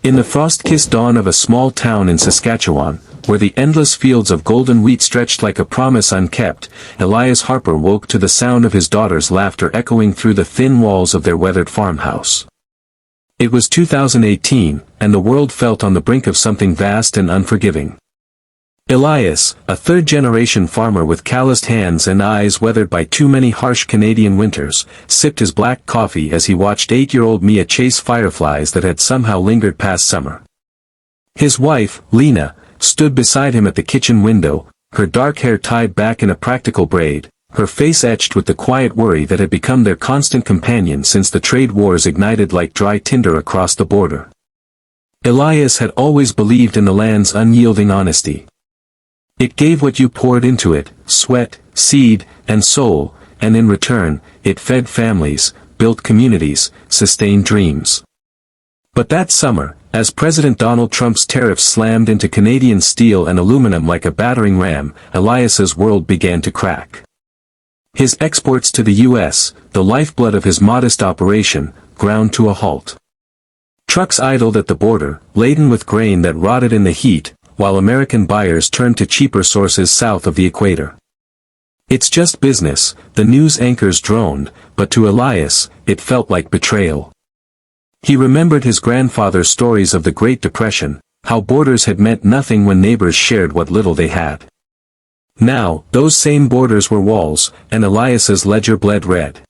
In the frost-kissed dawn of a small town in Saskatchewan, where the endless fields of golden wheat stretched like a promise unkept, Elias Harper woke to the sound of his daughter's laughter echoing through the thin walls of their weathered farmhouse. It was 2018, and the world felt on the brink of something vast and unforgiving. Elias, a third-generation farmer with calloused hands and eyes weathered by too many harsh Canadian winters, sipped his black coffee as he watched 8-year-old Mia chase fireflies that had somehow lingered past summer. His wife, Lena, stood beside him at the kitchen window, her dark hair tied back in a practical braid, her face etched with the quiet worry that had become their constant companion since the trade wars ignited like dry tinder across the border. Elias had always believed in the land's unyielding honesty. It gave what you poured into it, sweat, seed, and soul, and in return, it fed families, built communities, sustained dreams. But that summer, as President Donald Trump's tariffs slammed into Canadian steel and aluminum like a battering ram, Elias's world began to crack. His exports to the U.S., the lifeblood of his modest operation, ground to a halt. Trucks idled at the border, laden with grain that rotted in the heat, while American buyers turned to cheaper sources south of the equator. It's just business, the news anchors droned, but to Elias, it felt like betrayal. He remembered his grandfather's stories of the Great Depression, how borders had meant nothing when neighbors shared what little they had. Now, those same borders were walls, and Elias's ledger bled red.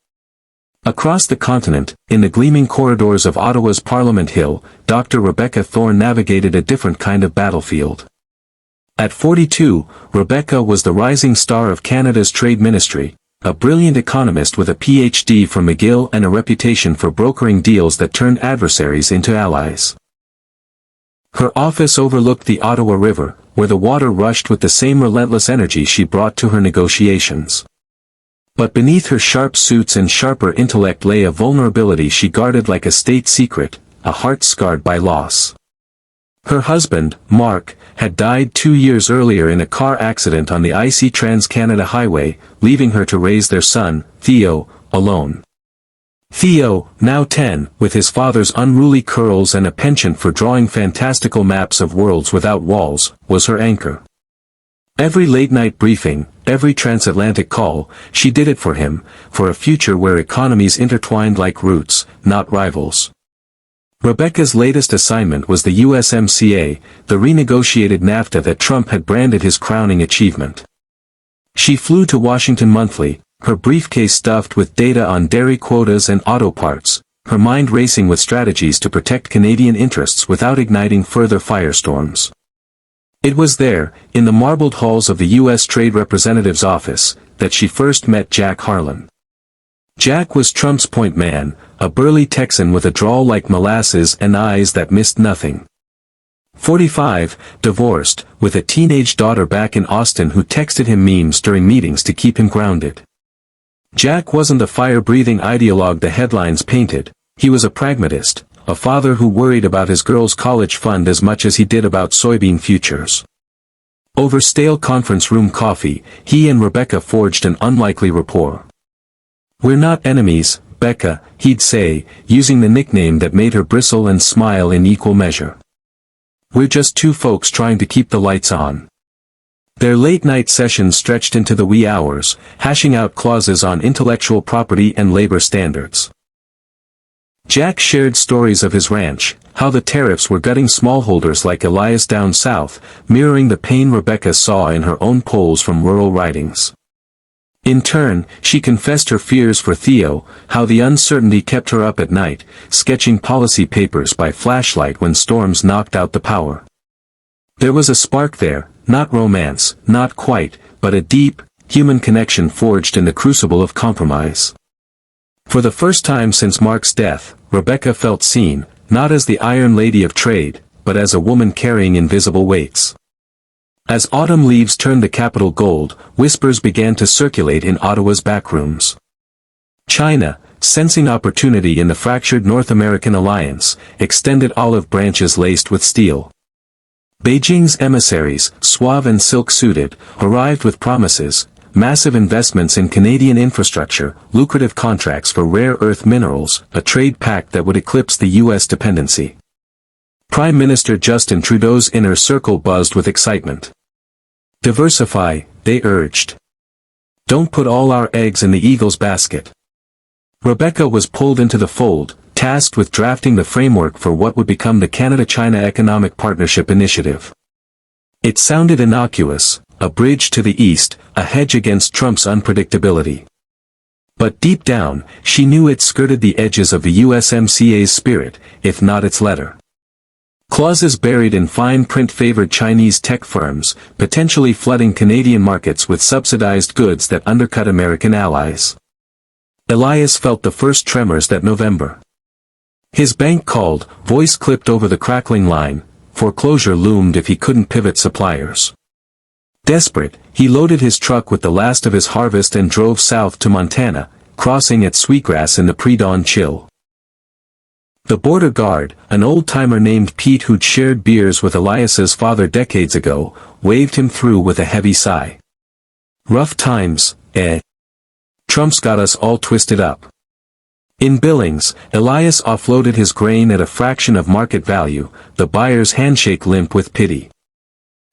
Across the continent, in the gleaming corridors of Ottawa's Parliament Hill, Dr. Rebecca Thorne navigated a different kind of battlefield. At 42, Rebecca was the rising star of Canada's Trade Ministry, a brilliant economist with a PhD from McGill and a reputation for brokering deals that turned adversaries into allies. Her office overlooked the Ottawa River, where the water rushed with the same relentless energy she brought to her negotiations. But beneath her sharp suits and sharper intellect lay a vulnerability she guarded like a state secret, a heart scarred by loss. Her husband, Mark, had died 2 years earlier in a car accident on the icy Trans-Canada Highway, leaving her to raise their son, Theo, alone. Theo, now 10, with his father's unruly curls and a penchant for drawing fantastical maps of worlds without walls, was her anchor. Every late-night briefing, every transatlantic call, she did it for him, for a future where economies intertwined like roots, not rivals. Rebecca's latest assignment was the USMCA, the renegotiated NAFTA that Trump had branded his crowning achievement. She flew to Washington monthly, her briefcase stuffed with data on dairy quotas and auto parts, her mind racing with strategies to protect Canadian interests without igniting further firestorms. It was there, in the marbled halls of the U.S. Trade Representative's office, that she first met Jack Harlan. Jack was Trump's point man, a burly Texan with a drawl like molasses and eyes that missed nothing. 45, divorced, with a teenage daughter back in Austin who texted him memes during meetings to keep him grounded. Jack wasn't the fire-breathing ideologue the headlines painted, he was a pragmatist, a father who worried about his girl's college fund as much as he did about soybean futures. Over stale conference room coffee, he and Rebecca forged an unlikely rapport. "We're not enemies, Becca," he'd say, using the nickname that made her bristle and smile in equal measure. "We're just two folks trying to keep the lights on." Their late-night sessions stretched into the wee hours, hashing out clauses on intellectual property and labor standards. Jack shared stories of his ranch, how the tariffs were gutting smallholders like Elias down south, mirroring the pain Rebecca saw in her own polls from rural ridings. In turn, she confessed her fears for Theo, how the uncertainty kept her up at night, sketching policy papers by flashlight when storms knocked out the power. There was a spark there, not romance, not quite, but a deep, human connection forged in the crucible of compromise. For the first time since Mark's death, Rebecca felt seen, not as the Iron Lady of Trade, but as a woman carrying invisible weights. As autumn leaves turned the capital gold, whispers began to circulate in Ottawa's backrooms. China, sensing opportunity in the fractured North American alliance, extended olive branches laced with steel. Beijing's emissaries, suave and silk-suited, arrived with promises, massive investments in Canadian infrastructure, lucrative contracts for rare earth minerals, a trade pact that would eclipse the U.S. dependency. Prime Minister Justin Trudeau's inner circle buzzed with excitement. Diversify, they urged. Don't put all our eggs in the eagle's basket. Rebecca was pulled into the fold, tasked with drafting the framework for what would become the Canada-China Economic Partnership Initiative. It sounded innocuous, a bridge to the east, a hedge against Trump's unpredictability. But deep down, she knew it skirted the edges of the USMCA's spirit, if not its letter. Clauses buried in fine print favored Chinese tech firms, potentially flooding Canadian markets with subsidized goods that undercut American allies. Elias felt the first tremors that November. His bank called, voice clipped over the crackling line, foreclosure loomed if he couldn't pivot suppliers. Desperate, he loaded his truck with the last of his harvest and drove south to Montana, crossing at Sweetgrass in the pre-dawn chill. The border guard, an old-timer named Pete who'd shared beers with Elias's father decades ago, waved him through with a heavy sigh. Rough times, eh? Trump's got us all twisted up. In Billings, Elias offloaded his grain at a fraction of market value, the buyer's handshake limp with pity.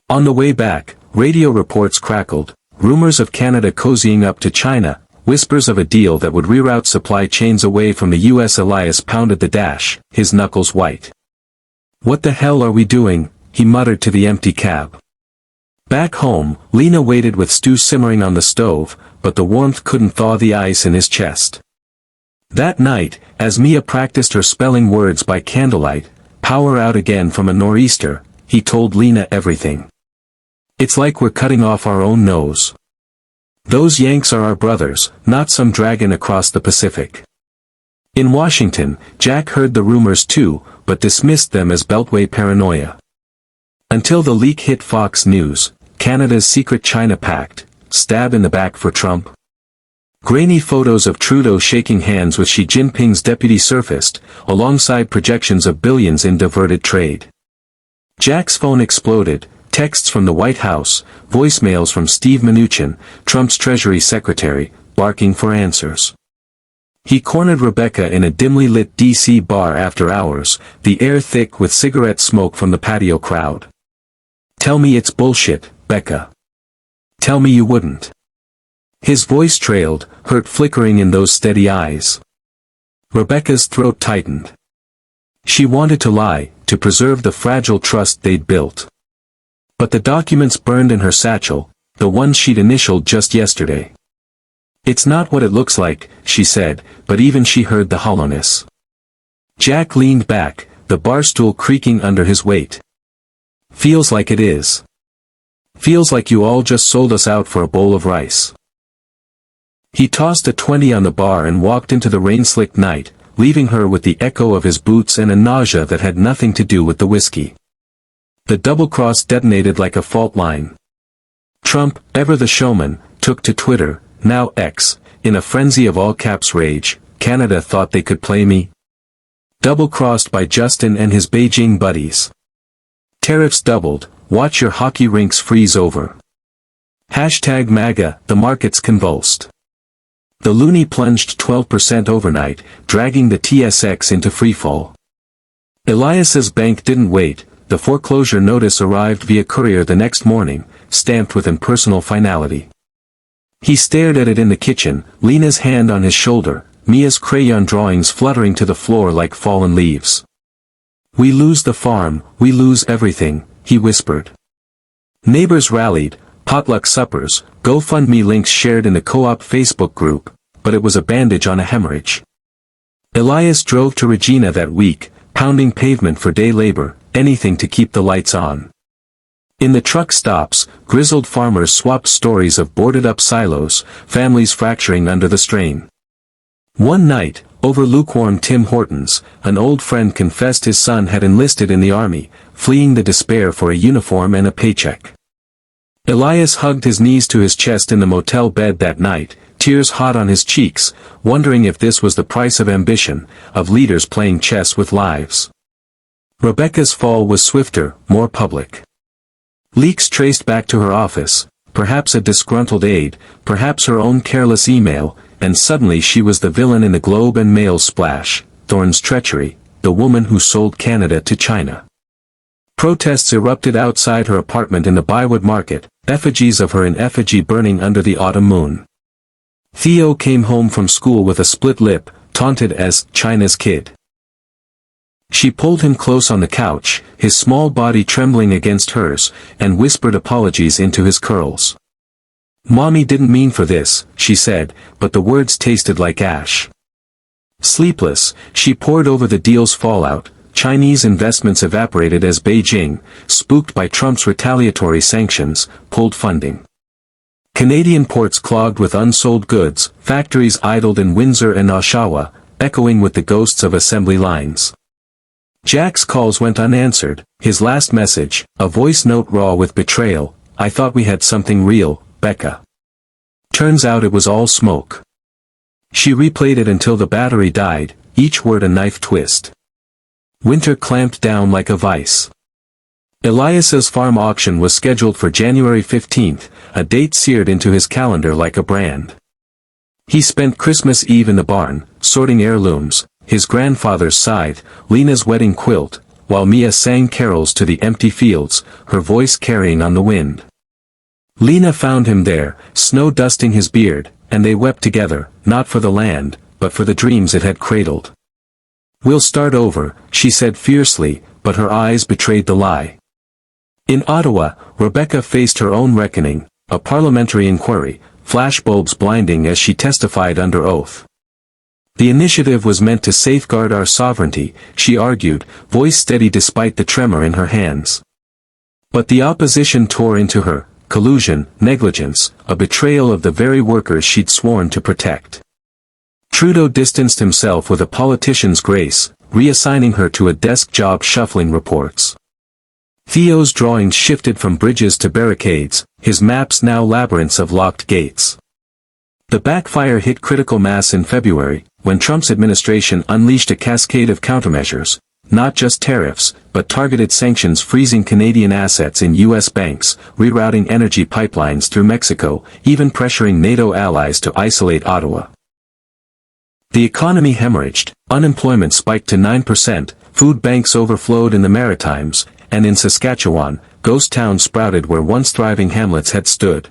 On the way back, radio reports crackled, rumors of Canada cozying up to China, whispers of a deal that would reroute supply chains away from the U.S. Elias pounded the dash, his knuckles white. What the hell are we doing? He muttered to the empty cab. Back home, Lena waited with stew simmering on the stove, but the warmth couldn't thaw the ice in his chest. That night, as Mia practiced her spelling words by candlelight, power out again from a nor'easter, he told Lena everything. It's like we're cutting off our own nose. Those Yanks are our brothers, not some dragon across the Pacific. In Washington, Jack heard the rumors too, but dismissed them as Beltway paranoia. Until the leak hit Fox News, Canada's secret China pact, stab in the back for Trump. Grainy photos of Trudeau shaking hands with Xi Jinping's deputy surfaced, alongside projections of billions in diverted trade. Jack's phone exploded. Texts from the White House, voicemails from Steve Mnuchin, Trump's Treasury Secretary, barking for answers. He cornered Rebecca in a dimly lit D.C. bar after hours, the air thick with cigarette smoke from the patio crowd. Tell me it's bullshit, Becca. Tell me you wouldn't. His voice trailed, hurt flickering in those steady eyes. Rebecca's throat tightened. She wanted to lie, to preserve the fragile trust they'd built. But the documents burned in her satchel, the ones she'd initialed just yesterday. It's not what it looks like, she said, but even she heard the hollowness. Jack leaned back, the bar stool creaking under his weight. Feels like it is. Feels like you all just sold us out for a bowl of rice. He tossed a 20 on the bar and walked into the rain-slicked night, leaving her with the echo of his boots and a nausea that had nothing to do with the whiskey. The double-cross detonated like a fault line. Trump, ever the showman, took to Twitter, now X, in a frenzy of all-caps rage. Canada thought they could play me? Double-crossed by Justin and his Beijing buddies. Tariffs doubled, watch your hockey rinks freeze over. Hashtag MAGA, the markets convulsed. The loonie plunged 12% overnight, dragging the TSX into freefall. Elias's bank didn't wait. The foreclosure notice arrived via courier the next morning, stamped with impersonal finality. He stared at it in the kitchen, Lena's hand on his shoulder, Mia's crayon drawings fluttering to the floor like fallen leaves. We lose the farm, we lose everything, he whispered. Neighbors rallied, potluck suppers, GoFundMe links shared in the co-op Facebook group, but it was a bandage on a hemorrhage. Elias drove to Regina that week, pounding pavement for day labor, anything to keep the lights on. In the truck stops, grizzled farmers swapped stories of boarded-up silos, families fracturing under the strain. One night, over lukewarm Tim Hortons, an old friend confessed his son had enlisted in the army, fleeing the despair for a uniform and a paycheck. Elias hugged his knees to his chest in the motel bed that night, tears hot on his cheeks, wondering if this was the price of ambition, of leaders playing chess with lives. Rebecca's fall was swifter, more public. Leaks traced back to her office, perhaps a disgruntled aide, perhaps her own careless email, and suddenly she was the villain in the Globe and Mail splash, Thorne's treachery, the woman who sold Canada to China. Protests erupted outside her apartment in the Bywood Market, effigies of her in effigy burning under the autumn moon. Theo came home from school with a split lip, taunted as China's kid. She pulled him close on the couch, his small body trembling against hers, and whispered apologies into his curls. "Mommy didn't mean for this," she said, but the words tasted like ash. Sleepless, she pored over the deal's fallout. Chinese investments evaporated as Beijing, spooked by Trump's retaliatory sanctions, pulled funding. Canadian ports clogged with unsold goods, factories idled in Windsor and Oshawa, echoing with the ghosts of assembly lines. Jack's calls went unanswered, his last message, a voice note raw with betrayal: "I thought we had something real, Becca. Turns out it was all smoke." She replayed it until the battery died, each word a knife twist. Winter clamped down like a vice. Elias's farm auction was scheduled for January 15th, a date seared into his calendar like a brand. He spent Christmas Eve in the barn, sorting heirlooms, his grandfather's scythe, Lena's wedding quilt, while Mia sang carols to the empty fields, her voice carrying on the wind. Lena found him there, snow dusting his beard, and they wept together, not for the land, but for the dreams it had cradled. "We'll start over," she said fiercely, but her eyes betrayed the lie. In Ottawa, Rebecca faced her own reckoning, a parliamentary inquiry, flashbulbs blinding as she testified under oath. The initiative was meant to safeguard our sovereignty, she argued, voice steady despite the tremor in her hands. But the opposition tore into her: collusion, negligence, a betrayal of the very workers she'd sworn to protect. Trudeau distanced himself with a politician's grace, reassigning her to a desk job shuffling reports. Theo's drawings shifted from bridges to barricades, his maps now labyrinths of locked gates. The backfire hit critical mass in February, when Trump's administration unleashed a cascade of countermeasures, not just tariffs, but targeted sanctions freezing Canadian assets in U.S. banks, rerouting energy pipelines through Mexico, even pressuring NATO allies to isolate Ottawa. The economy hemorrhaged, unemployment spiked to 9%, food banks overflowed in the Maritimes, and in Saskatchewan, ghost towns sprouted where once thriving hamlets had stood.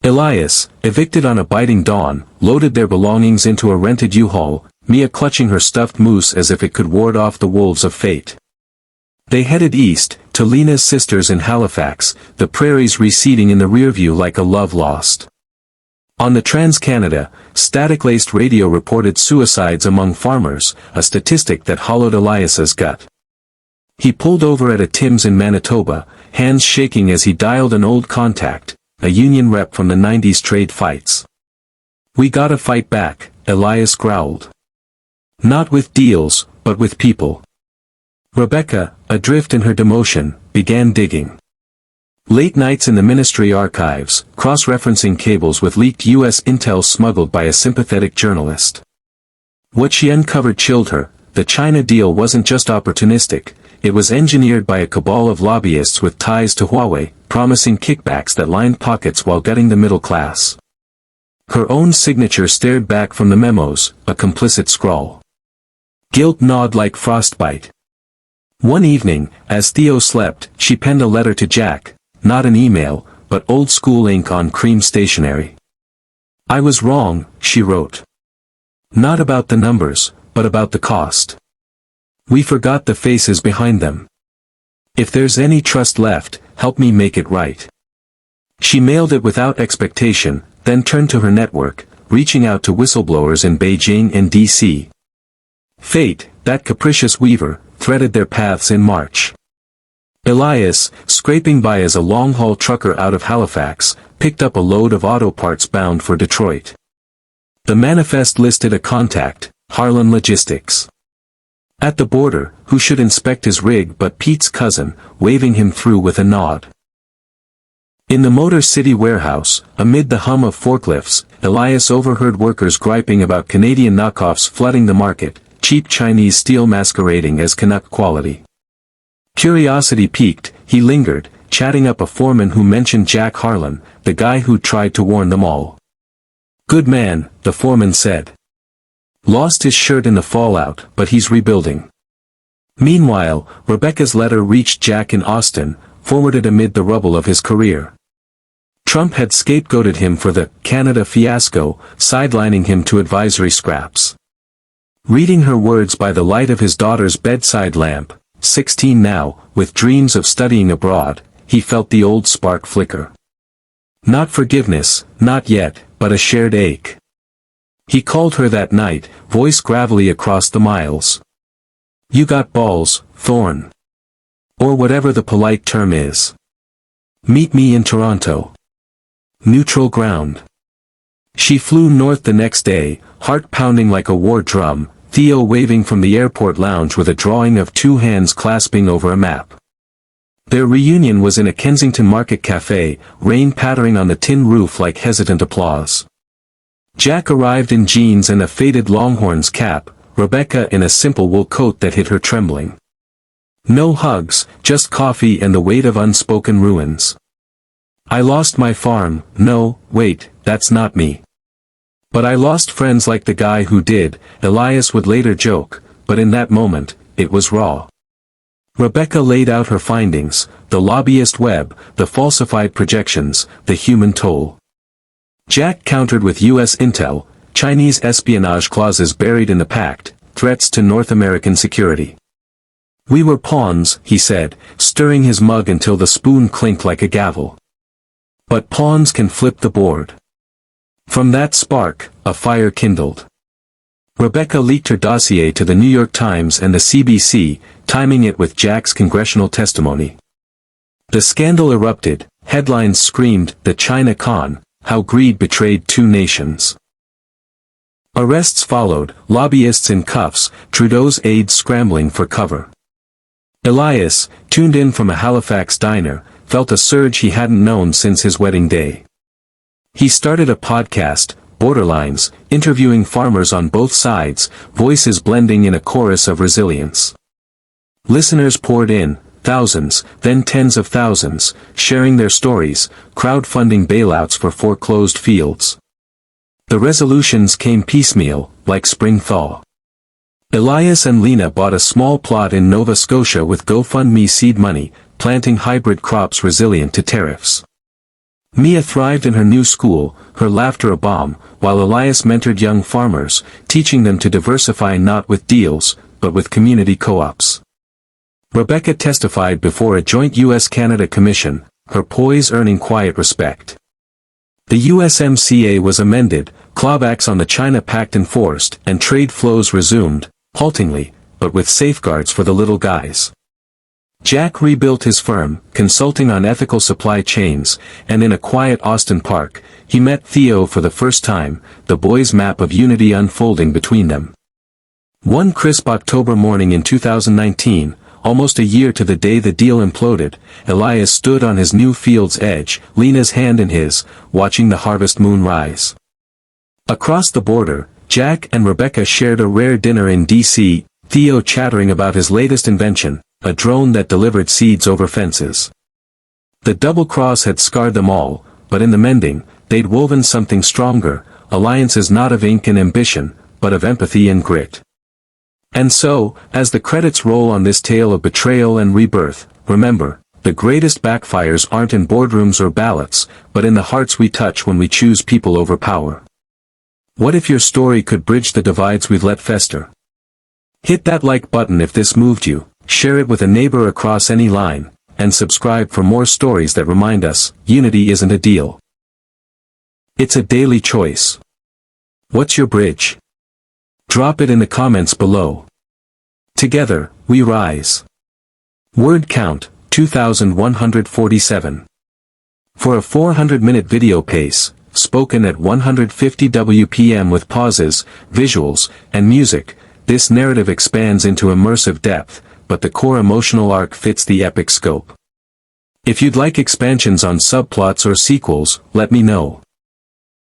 Elias, evicted on a biting dawn, loaded their belongings into a rented U-Haul, Mia clutching her stuffed moose as if it could ward off the wolves of fate. They headed east, to Lena's sisters in Halifax, the prairies receding in the rearview like a love lost. On the Trans-Canada, static-laced radio reported suicides among farmers, a statistic that hollowed Elias's gut. He pulled over at a Tim's in Manitoba, hands shaking as he dialed an old contact, a union rep from the 90s trade fights. "We gotta fight back," Elias growled. "Not with deals, but with people." Rebecca, adrift in her demotion, began digging. Late nights in the ministry archives, cross-referencing cables with leaked U.S. intel smuggled by a sympathetic journalist. What she uncovered chilled her: the China deal wasn't just opportunistic, it was engineered by a cabal of lobbyists with ties to Huawei, promising kickbacks that lined pockets while gutting the middle class. Her own signature stared back from the memos, a complicit scrawl. Guilt gnawed like frostbite. One evening, as Theo slept, she penned a letter to Jack, not an email, but old-school ink on cream stationery. "I was wrong," she wrote. "Not about the numbers, but about the cost. We forgot the faces behind them. If there's any trust left, help me make it right." She mailed it without expectation, then turned to her network, reaching out to whistleblowers in Beijing and D.C. Fate, that capricious weaver, threaded their paths in March. Elias, scraping by as a long-haul trucker out of Halifax, picked up a load of auto parts bound for Detroit. The manifest listed a contact, Harlan Logistics. At the border, who should inspect his rig but Pete's cousin, waving him through with a nod. In the Motor City warehouse, amid the hum of forklifts, Elias overheard workers griping about Canadian knockoffs flooding the market, cheap Chinese steel masquerading as Canuck quality. Curiosity piqued, he lingered, chatting up a foreman who mentioned Jack Harlan, the guy who tried to warn them all. "Good man," the foreman said. "Lost his shirt in the fallout, but he's rebuilding. Meanwhile, Rebecca's letter reached Jack in Austin, forwarded amid the rubble of his career. Trump had scapegoated him for the Canada fiasco, sidelining him to advisory scraps. Reading her words by the light of his daughter's bedside lamp, 16 now, with dreams of studying abroad, he felt the old spark flicker. Not forgiveness, not yet, but a shared ache. He called her that night, voice gravelly across the miles. "You got balls, Thorne. Or whatever the polite term is. Meet me in Toronto. Neutral ground." She flew north the next day, heart pounding like a war drum, Theo waving from the airport lounge with a drawing of two hands clasping over a map. Their reunion was in a Kensington Market cafe, rain pattering on the tin roof like hesitant applause. Jack arrived in jeans and a faded Longhorns cap, Rebecca in a simple wool coat that hid her trembling. No hugs, just coffee and the weight of unspoken ruins. "I lost my farm, no, wait, that's not me. But I lost friends like the guy who did," Elias would later joke, but in that moment, it was raw. Rebecca laid out her findings, the lobbyist web, the falsified projections, the human toll. Jack countered with U.S. intel, Chinese espionage clauses buried in the pact, threats to North American security. "We were pawns," he said, stirring his mug until the spoon clinked like a gavel. "But pawns can flip the board." From that spark, a fire kindled. Rebecca leaked her dossier to the New York Times and the CBC, timing it with Jack's congressional testimony. The scandal erupted, headlines screamed, "The China Con, How Greed Betrayed Two Nations." Arrests followed, lobbyists in cuffs, Trudeau's aides scrambling for cover. Elias, tuned in from a Halifax diner, felt a surge he hadn't known since his wedding day. He started a podcast, Borderlines, interviewing farmers on both sides, voices blending in a chorus of resilience. Listeners poured in, thousands, then tens of thousands, sharing their stories, crowdfunding bailouts for foreclosed fields. The resolutions came piecemeal, like spring thaw. Elias and Lena bought a small plot in Nova Scotia with GoFundMe seed money, planting hybrid crops resilient to tariffs. Mia thrived in her new school, her laughter a bomb, while Elias mentored young farmers, teaching them to diversify not with deals, but with community co-ops. Rebecca testified before a joint U.S.-Canada commission, her poise earning quiet respect. The USMCA was amended, clawbacks on the China Pact enforced, and trade flows resumed, haltingly, but with safeguards for the little guys. Jack rebuilt his firm, consulting on ethical supply chains, and in a quiet Austin park, he met Theo for the first time, the boys' map of unity unfolding between them. One crisp October morning in 2019, almost a year to the day the deal imploded, Elias stood on his new field's edge, Lena's hand in his, watching the harvest moon rise. Across the border, Jack and Rebecca shared a rare dinner in D.C., Theo chattering about his latest invention, a drone that delivered seeds over fences. The double cross had scarred them all, but in the mending, they'd woven something stronger, alliances not of ink and ambition, but of empathy and grit. And so, as the credits roll on this tale of betrayal and rebirth, remember, the greatest backfires aren't in boardrooms or ballots, but in the hearts we touch when we choose people over power. What if your story could bridge the divides we've let fester? Hit that like button if this moved you, share it with a neighbor across any line, and subscribe for more stories that remind us, unity isn't a deal. It's a daily choice. What's your bridge? Drop it in the comments below. Together, we rise. Word count, 2,147. For a 400-minute video pace, spoken at 150 WPM with pauses, visuals, and music, this narrative expands into immersive depth, but the core emotional arc fits the epic scope. If you'd like expansions on subplots or sequels, let me know.